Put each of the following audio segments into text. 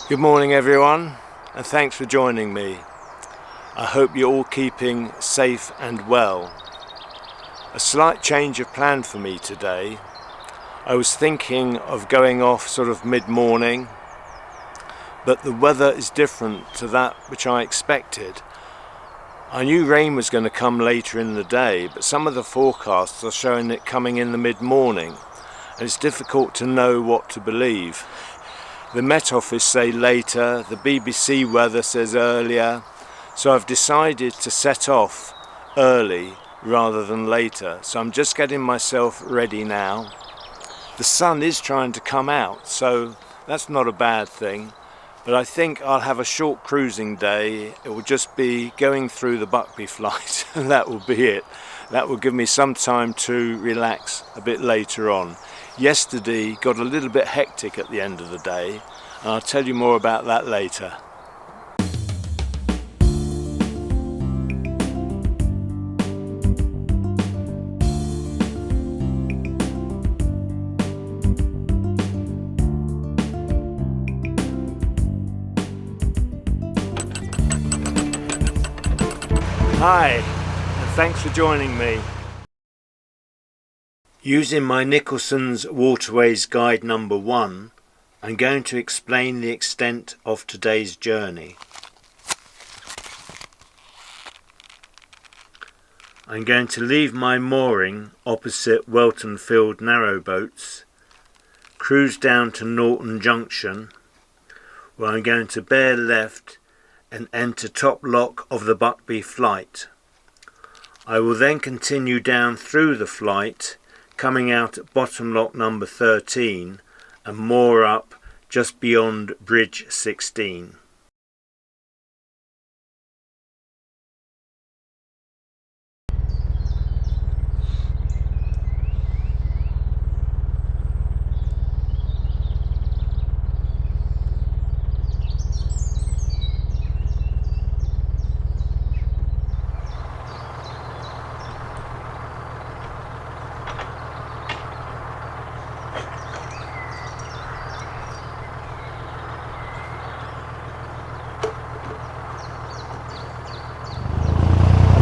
Good morning everyone, and thanks for joining me. I hope you're all keeping safe and well. A slight change of plan for me today. I was thinking of going off sort of mid-morning, but the weather is different to that which I expected. I knew rain was going to come later in the day, but some of the forecasts are showing it coming in the mid-morning, and it's difficult to know what to believe. The Met Office say later, the BBC weather says earlier, so I've decided to set off early rather than later. So I'm just getting myself ready now. The sun is trying to come out, so that's not a bad thing. But I think I'll have a short cruising day. It will just be going through the Buckby Flight, and that will be it. That will give me some time to relax a bit later on. Yesterday got a little bit hectic at the end of the day, and I'll tell you more about that later. Hi, and thanks for joining me. Using my Nicholson's Waterways Guide number 1, I'm going to explain the extent of today's journey. I'm going to leave my mooring opposite Welton Field Narrowboats, cruise down to Norton Junction, where I'm going to bear left and enter top lock of the Buckby Flight. I will then continue down through the flight, coming out at bottom lock number 13 and moor up just beyond bridge 16.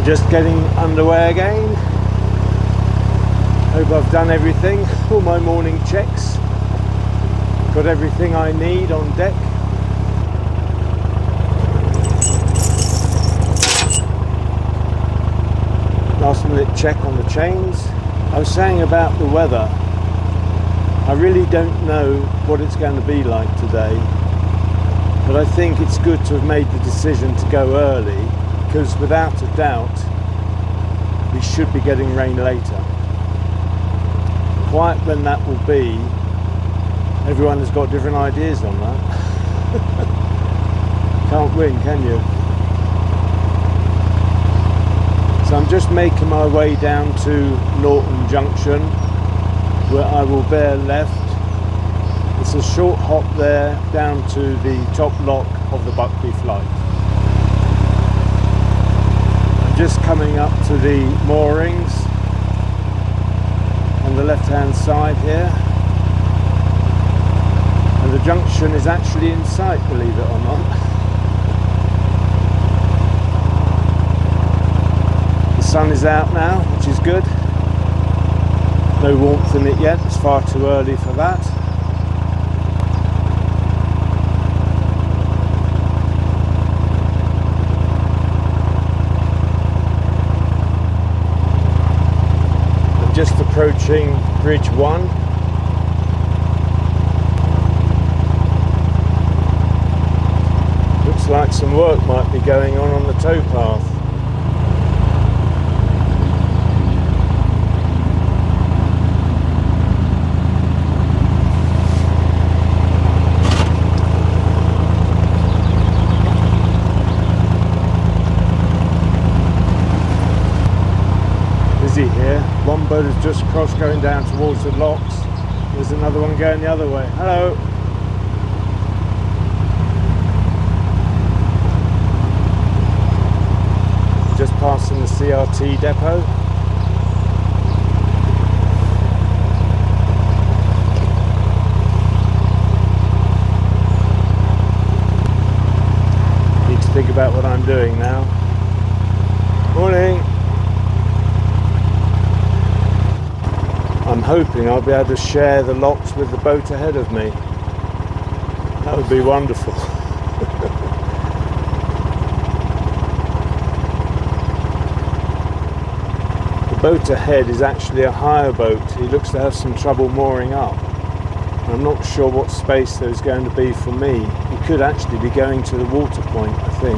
Just getting underway again. Hope I've done everything, all my morning checks. Got everything I need on deck. Last minute check on the chains. I was saying about the weather, I really don't know what it's going to be like today, but I think it's good to have made the decision to go early, because without a doubt we should be getting rain later. Quite when that will be, everyone has got different ideas on that. Can't win, can you? So I'm just making my way down to Norton Junction, where I will bear left. It's a short hop there down to the top lock of the Buckby Flight. Just coming up to the moorings on the left hand side here, and the junction is actually in sight, believe it or not. The sun is out now, which is good. No warmth in it yet, it's far too early for that. Just approaching Bridge 1. Looks like some work might be going on the towpath. Here. One boat has just crossed going down towards the locks. There's another one going the other way. Hello. Just passing the CRT depot. about what I'm doing now. Morning. I'm hoping I'll be able to share the locks with the boat ahead of me. That would be wonderful. The boat ahead is actually a hire boat. He looks to have some trouble mooring up. I'm not sure what space there's going to be for me. He could actually be going to the water point, I think.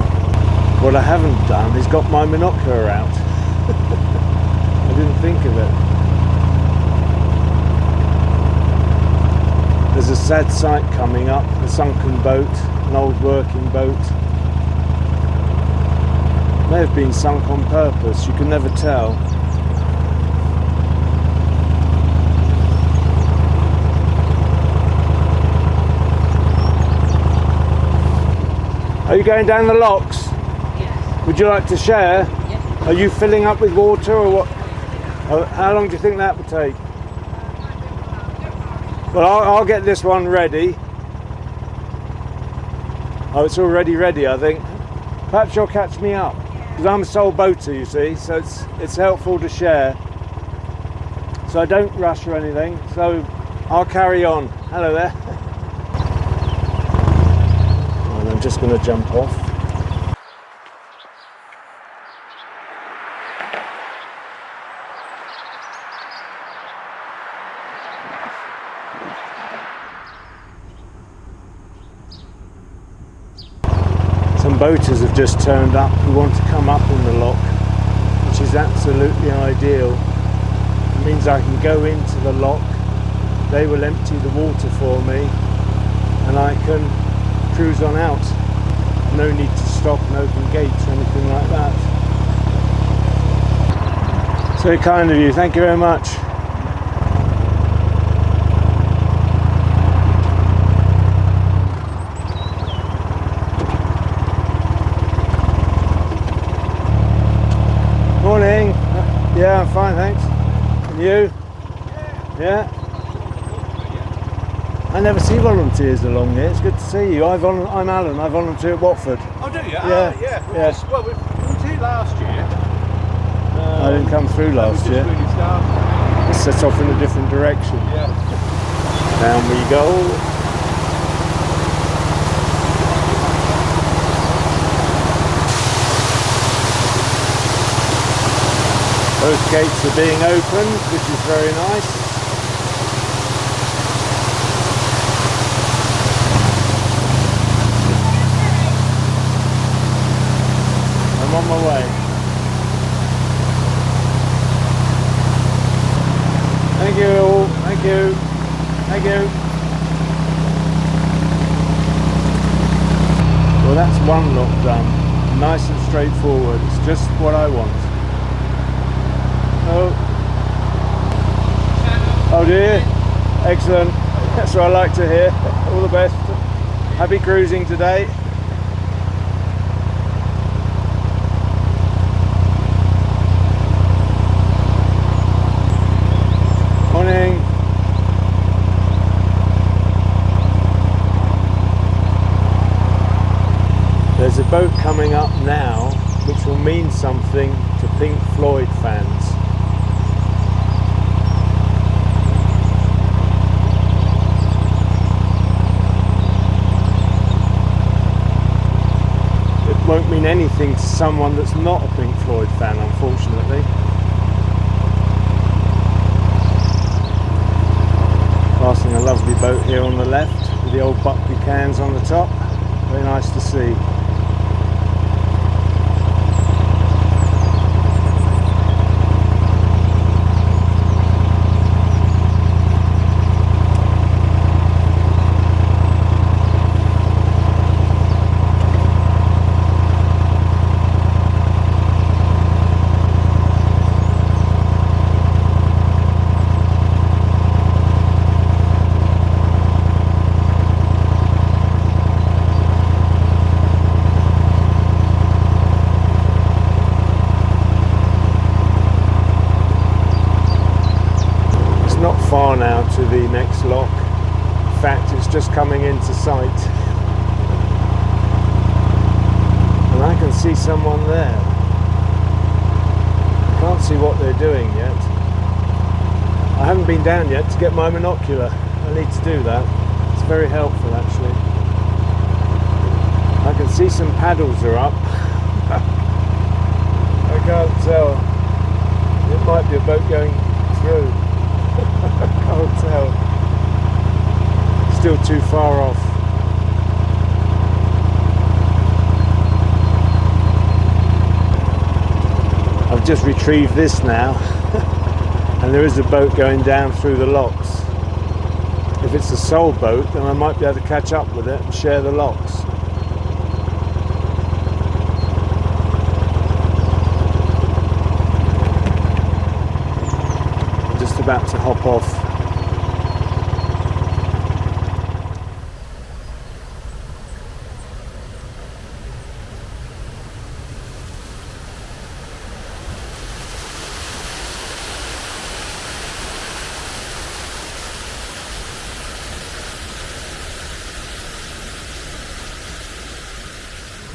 What I haven't done is got my binocular out. I didn't think of it. There's a sad sight coming up, a sunken boat, an old working boat. May have been sunk on purpose, you can never tell. Are you going down the locks? Yes. Would you like to share? Yes. Are you filling up with water or what? How long do you think that would take? Well, I'll get this one ready. Oh, it's already ready, I think. Perhaps you'll catch me up, because I'm a sole boater, you see, so it's helpful to share. So I don't rush or anything, so I'll carry on. Hello there. And I'm just going to jump off. Some boaters have just turned up who want to come up in the lock, which is absolutely ideal. It means I can go into the lock, they will empty the water for me, and I can cruise on out. No need to stop and open gates or anything like that. So kind of you, thank you very much. Morning. Yeah, I'm fine, thanks. And you? Yeah. I never see volunteers along here. It's good to see you. I'm Alan. I volunteer at Watford. Oh, do you? Yeah. Yeah. Yeah. Well, we were here last year. I didn't come through last year. Really started. Let's set off in a different direction. Yeah. Down we go. Both gates are being opened, which is very nice. I'm on my way. Thank you all. Thank you. Thank you. Well, that's one lock done. Nice and straightforward. It's just what I want. Oh dear, excellent. That's what I like to hear. All the best. Happy cruising today. Morning. There's a boat coming up now, which will mean something to Pink Floyd fans. Won't mean anything to someone that's not a Pink Floyd fan, unfortunately. Passing a lovely boat here on the left with the old Buckby cans on the top. Very nice to see. Far now to the next lock. In fact, it's just coming into sight, and I can see someone there. I can't see what they're doing yet. I haven't been down yet to get my monocular. I need to do that. It's very helpful actually. I can see some paddles are up. I can't tell. It might be a boat going through. I can't tell. Still too far off. I've just retrieved this now. And there is a boat going down through the locks. If it's a sole boat, then I might be able to catch up with it and share the locks. I'm just about to hop off.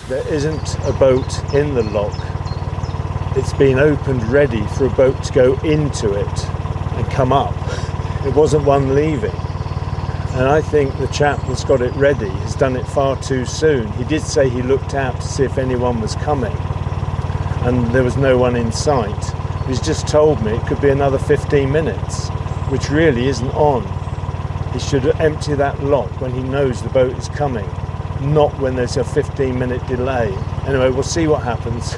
There isn't a boat in the lock. It's been opened ready for a boat to go into it and come up. It wasn't one leaving. And I think the chap that's got it ready has done it far too soon. He did say he looked out to see if anyone was coming, and there was no one in sight. He's just told me it could be another 15 minutes, which really isn't on. He should empty that lock when he knows the boat is coming, not when there's a 15-minute delay. Anyway, we'll see what happens.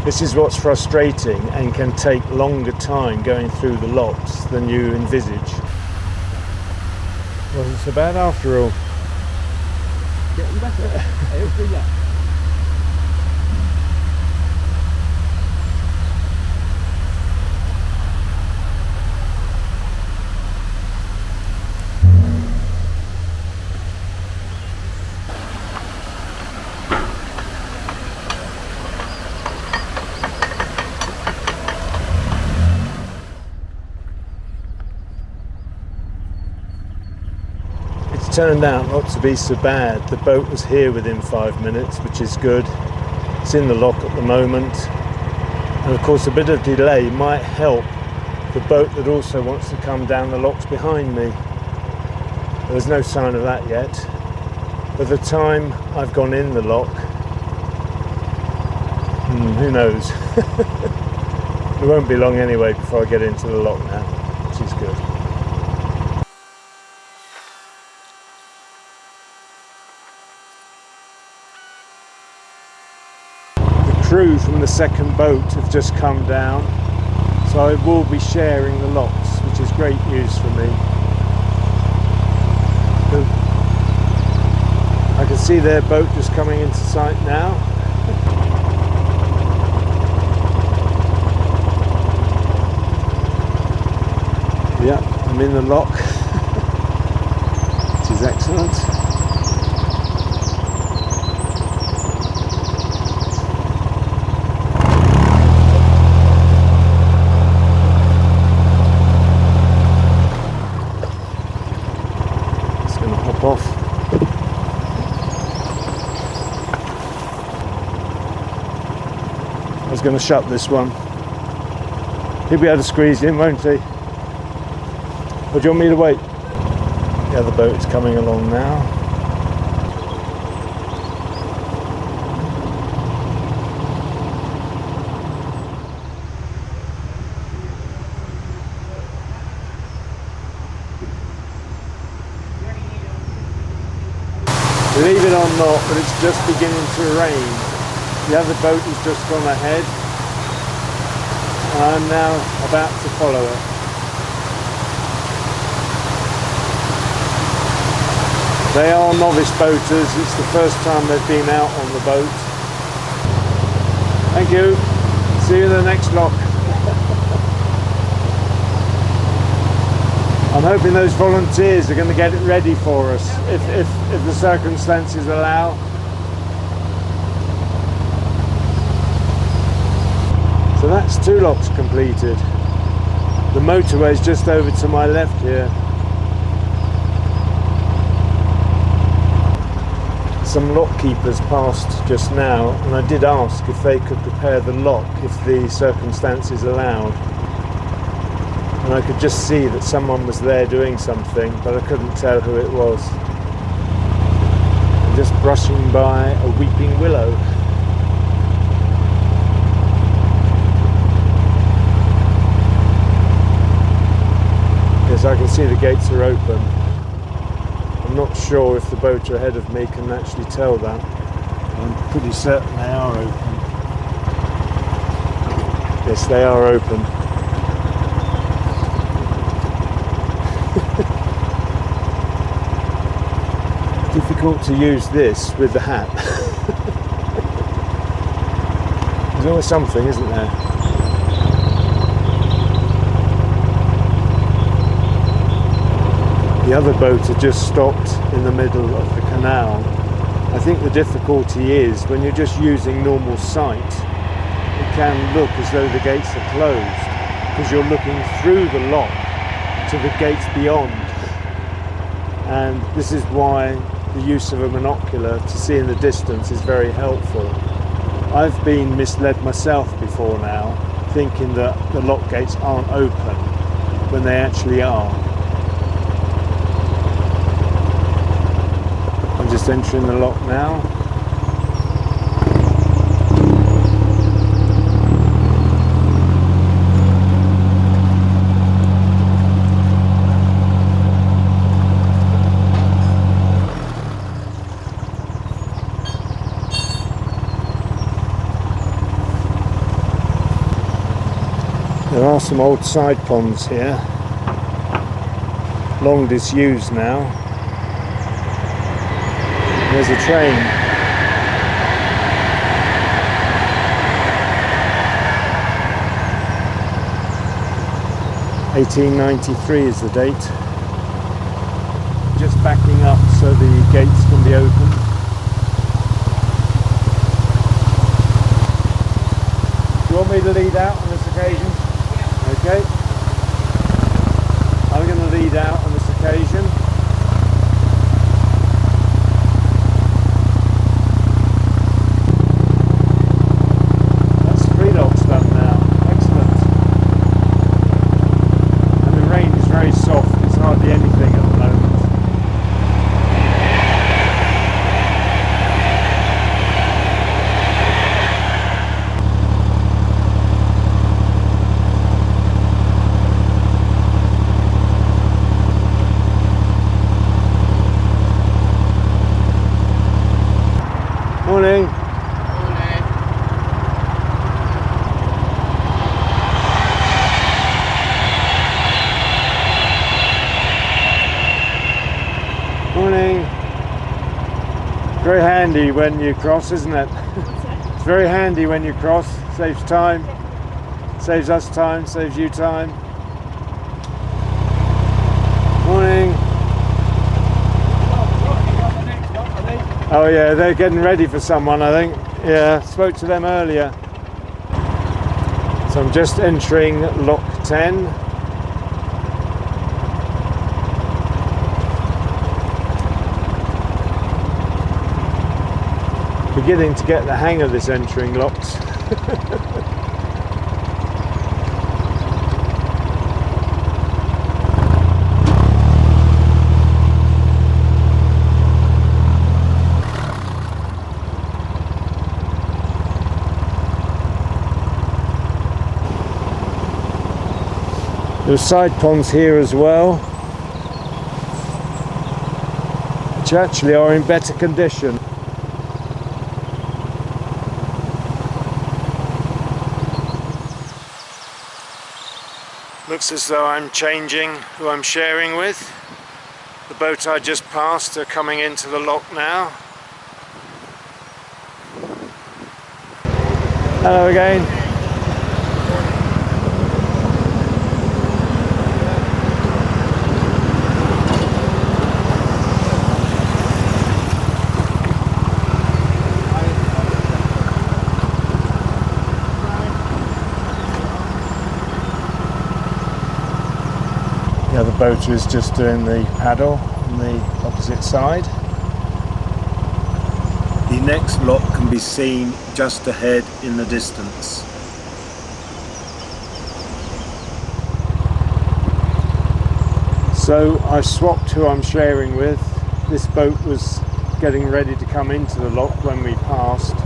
This is what's frustrating and can take longer time going through the locks than you envisage. Wasn't so bad after all. Turned out not to be so bad. The boat was here within 5 minutes, which is good. It's in the lock at the moment, and of course a bit of delay might help the boat that also wants to come down the locks behind me. There's no sign of that yet. By the time I've gone in the lock, who knows? It won't be long anyway before I get into the lock now, which is good. Crew from the second boat have just come down, so I will be sharing the locks, which is great news for me. I can see their boat just coming into sight now. Yeah, I'm in the lock, which is excellent. Off. I was going to shut this one. He'll be able to squeeze in, won't he? Or do you want me to wait? The other boat is coming along now. Believe it or not, but it's just beginning to rain. The other boat has just gone ahead, and I'm now about to follow it. They are novice boaters. It's the first time they've been out on the boat. Thank you. See you in the next lock. I'm hoping those volunteers are going to get it ready for us, if the circumstances allow. So that's 2 locks completed. The motorway is just over to my left here. some lock keepers passed just now, and I did ask if they could prepare the lock if the circumstances allowed. And I could just see that someone was there doing something, but I couldn't tell who it was. I'm just brushing by a weeping willow. Yes, I can see the gates are open. I'm not sure if the boat ahead of me can actually tell that. I'm pretty certain they are open. Yes, they are open. Difficult to use this with the hat. There's always something, isn't there? The other boat had just stopped in the middle of the canal. I think the difficulty is when you're just using normal sight, it can look as though the gates are closed because you're looking through the lock to the gates beyond. And this is why the use of a binocular to see in the distance is very helpful. I've been misled myself before now, thinking that the lock gates aren't open when they actually are. I'm just entering the lock now. There are some old side ponds here, long disused now. There's a train. (1893) is the date. Just backing up so the gates can be opened. Do you want me to lead out on this occasion? Okay. I'm going to lead out on this occasion. That's 3 locks done now. Excellent. And the rain is very soft. It's hardly anything at the moment. Morning. Morning. Very handy when you cross, isn't it? It's very handy when you cross. Saves time. Saves us time. Saves you time. Morning. Oh yeah, they're getting ready for someone, I think. Yeah, spoke to them earlier. So I'm just entering lock 10. Beginning to get the hang of this entering locks. There's side ponds here as well, which actually are in better condition. Looks as though I'm changing who I'm sharing with. The boat I just passed are coming into the lock now. Hello again. The other boater is just doing the paddle on the opposite side. next lock can be seen just ahead in the distance. So I swapped who I'm sharing with. This boat was getting ready to come into the lock when we passed,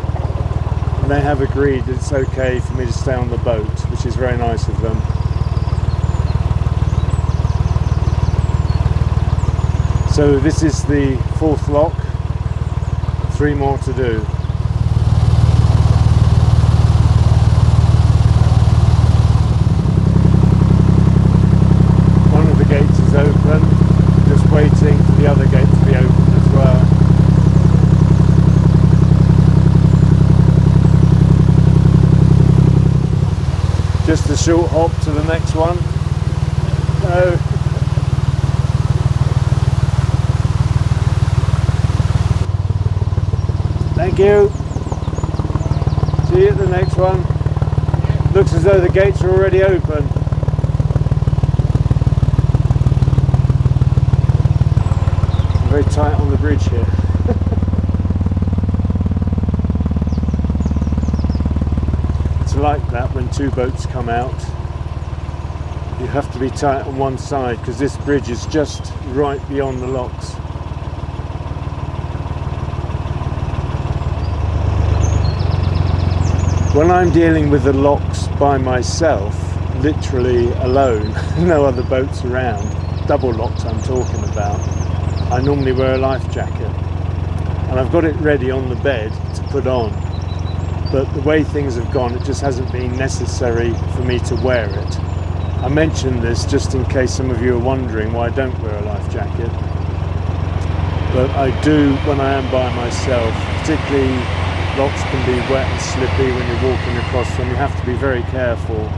and they have agreed that it's okay for me to stay on the boat, which is very nice of them. So this is the 4th lock, 3 more to do. One of the gates is open, just waiting for the other gate to be opened as well. Just a short hop to the next one. No. Thank you. See you at the next one. Looks as though the gates are already open. Very tight on the bridge here. It's like that when 2 boats come out. You have to be tight on one side because this bridge is just right beyond the locks. When I'm dealing with the locks by myself, literally alone, no other boats around, double locks I'm talking about, I normally wear a life jacket. And I've got it ready on the bed to put on. But the way things have gone, it just hasn't been necessary for me to wear it. I mention this just in case some of you are wondering why I don't wear a life jacket. But I do when I am by myself, particularly locks can be wet and slippy when you're walking across them. You have to be very careful.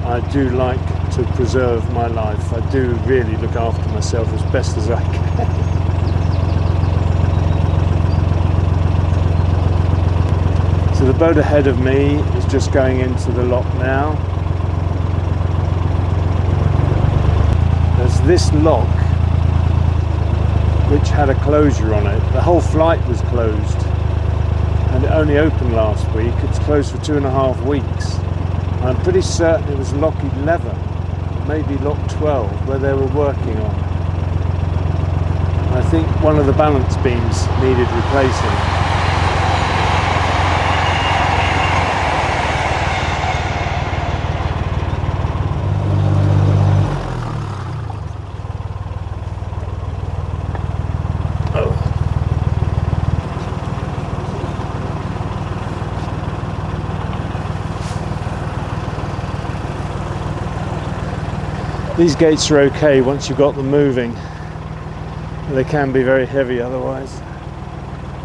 I do like to preserve my life. I do really look after myself as best as I can. So the boat ahead of me is just going into the lock now. There's this lock which had a closure on it. The whole flight was closed. And it only opened last week. It's closed for 2.5 weeks. I'm pretty certain it was lock 11, maybe lock 12, where they were working on. I think one of the balance beams needed replacing. These gates are okay once you've got them moving. They can be very heavy otherwise.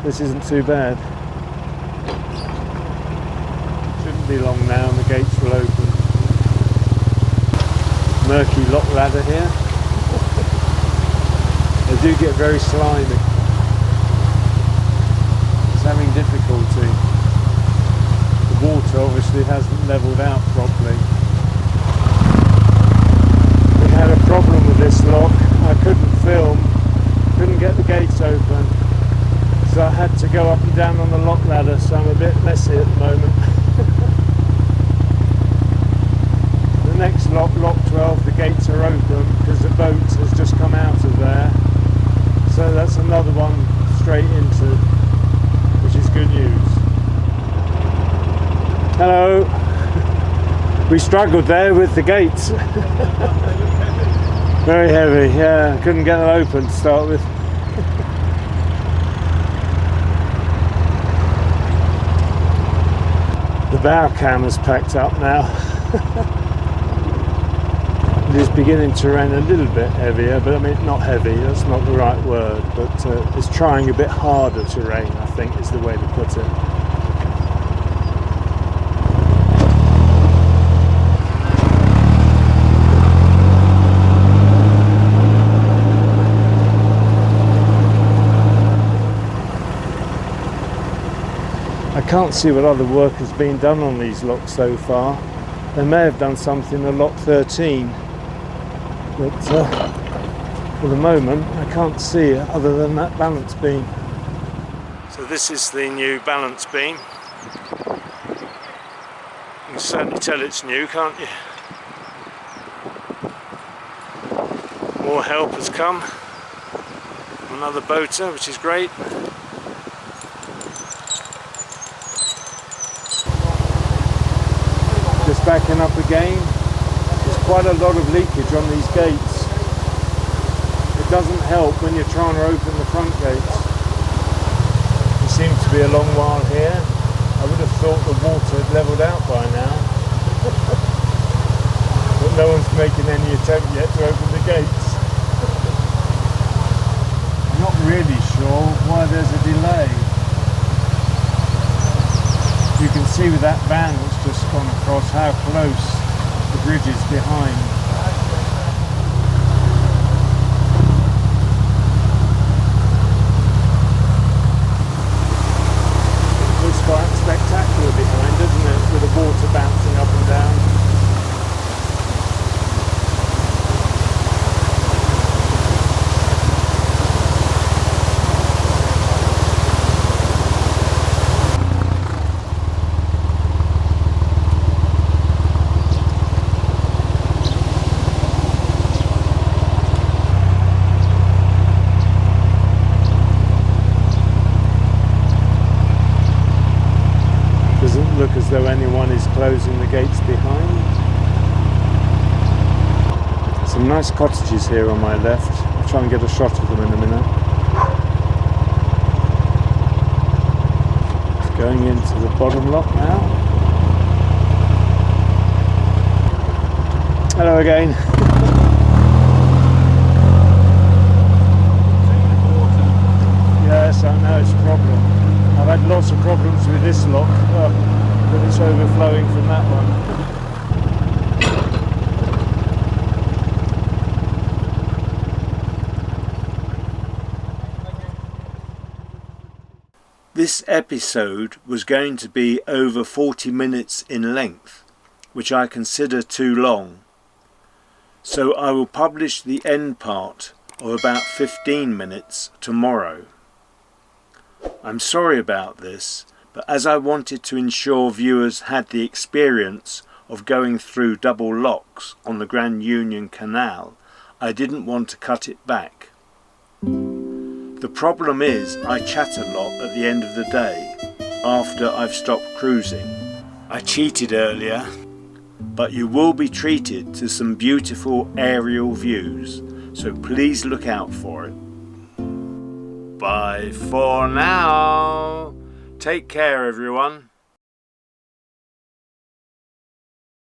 This isn't too bad. Shouldn't be long now and the gates will open. Murky lock ladder here. They do get very slimy. It's having difficulty. The water obviously hasn't levelled out properly. Had a problem with this lock. I couldn't film, couldn't get the gates open, so I had to go up and down on the lock ladder, so I'm a bit messy at the moment. The next lock, lock 12, the gates are open because the boat has just come out of there, so that's another one straight into, which is good news. Hello. We struggled there with the gates. Very heavy, yeah, couldn't get them open to start with. The bow cam is packed up now. It is beginning to rain a little bit heavier, but I mean, not heavy, that's not the right word, but it's trying a bit harder to rain, I think is the way to put it. I can't see what other work has been done on these locks so far. They may have done something on lock 13, but for the moment I can't see it other than that balance beam. So So this is the new balance beam. You can certainly tell it's new, can't you? More help has come. Another boater, which is great. Just backing up again. There's quite a lot of leakage on these gates. It doesn't help when you're trying to open the front gates. It seems to be a long while here. I would have thought the water had levelled out by now. But no one's making any attempt yet to open the gates. I'm not really sure why there's a delay. You can see with that van that's just gone across how close the bridge is behind. It looks quite spectacular behind, doesn't it? With the water bouncing up and down. Look as though anyone is closing the gates behind. Some nice cottages here on my left. I'll try and get a shot of them in a minute. It's going into the bottom lock now. Hello again. Yes, I know it's a problem. I've had lots of problems with this lock, but it's overflowing from that one. This episode was going to be over 40 minutes in length, which I consider too long. So I will publish the end part of about 15 minutes tomorrow. I'm sorry about this, but as I wanted to ensure viewers had the experience of going through double locks on the Grand Union Canal, I didn't want to cut it back. The problem is I chat a lot at the end of the day, after I've stopped cruising. I cheated earlier, but you will be treated to some beautiful aerial views, so please look out for it. Bye for now. Take care, everyone.